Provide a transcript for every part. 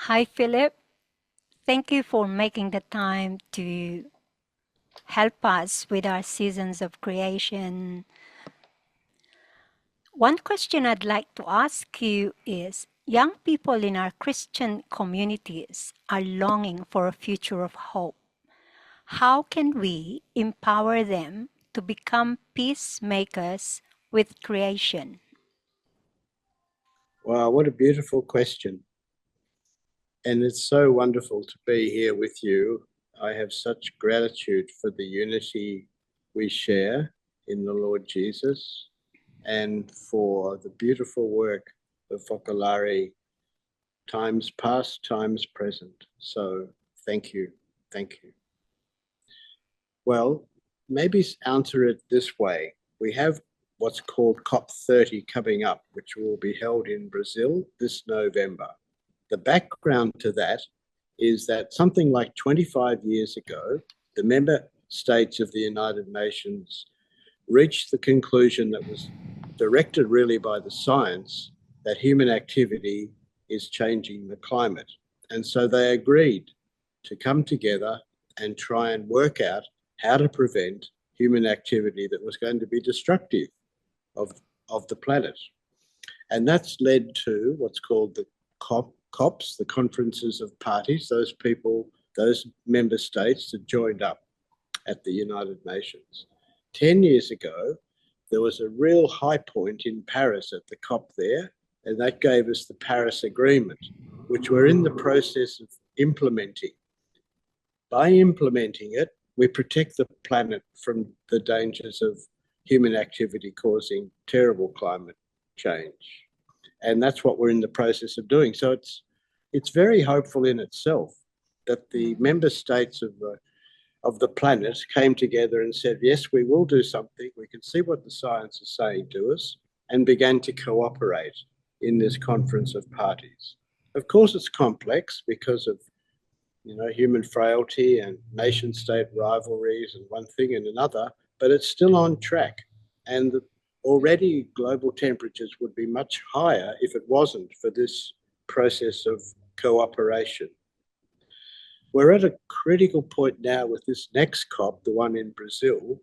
Hi, Philip. Thank you for making the time to help us with our seasons of creation. One question I'd like to ask you is, young people in our Christian communities are longing for a future of hope. How can we empower them to become peacemakers with creation? Wow, what a beautiful question. And it's so wonderful to be here with you. I have such gratitude for the unity we share in the Lord Jesus and for the beautiful work of Focolare, times past, times present. So thank you. Thank you. Well, maybe answer it this way. We have what's called COP30 coming up, which will be held in Brazil this November. The background to that is that something like 25 years ago, the member states of the United Nations reached the conclusion that was directed really by the science that human activity is changing the climate. And so they agreed to come together and try and work out how to prevent human activity that was going to be destructive of the planet. And that's led to what's called the COPs, the conferences of parties, those people, those member states that joined up at the United Nations. 10 years ago, there was a real high point in Paris at the COP there, and that gave us the Paris Agreement, which we're in the process of implementing. By implementing it, we protect the planet from the dangers of human activity causing terrible climate change. And that's what we're in the process of doing. So it's very hopeful in itself that the member states of the planet came together and said, yes, we will do something. We can see what the science is saying to us, and began to cooperate in this conference of parties. Of course, it's complex because of human frailty and nation-state rivalries and one thing and another, but it's still on track. And already global temperatures would be much higher if it wasn't for this process of cooperation. We're at a critical point now with this next COP, the one in Brazil,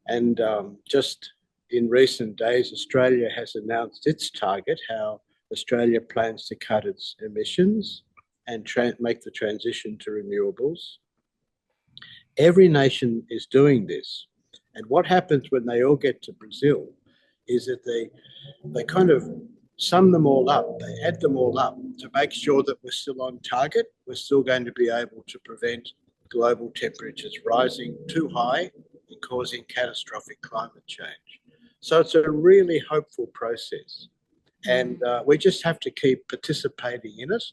and just in recent days, Australia has announced its target, how Australia plans to cut its emissions and make the transition to renewables. Every nation is doing this. And what happens when they all get to Brazil is that they kind of sum them all up, they add them all up to make sure that we're still on target, we're still going to be able to prevent global temperatures rising too high and causing catastrophic climate change. So it's a really hopeful process. And we just have to keep participating in it.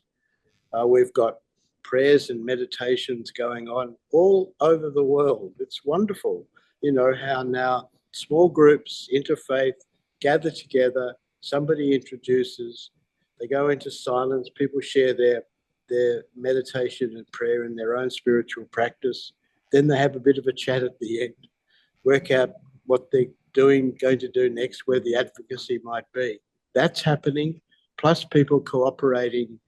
We've got prayers and meditations going on all over the world. It's wonderful, how now small groups, interfaith, gather together, somebody introduces, they go into silence, people share their meditation and prayer in their own spiritual practice. Then they have a bit of a chat at the end, work out what they're going to do next, where the advocacy might be. That's happening, plus people cooperating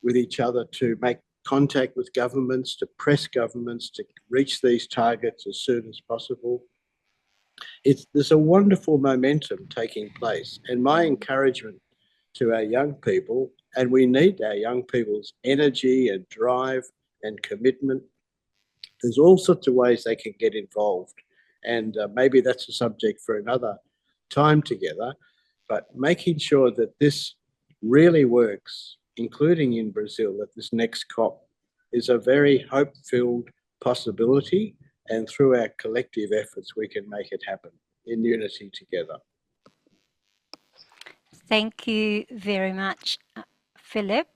with each other to make contact with governments, to press governments to reach these targets as soon as possible. There's a wonderful momentum taking place, and my encouragement to our young people, and we need our young people's energy and drive and commitment. There's all sorts of ways they can get involved, and maybe that's a subject for another time together, but making sure that this really works, including in Brazil at this next COP, is a very hope-filled possibility, and through our collective efforts we can make it happen in unity together. Thank you very much, Philip.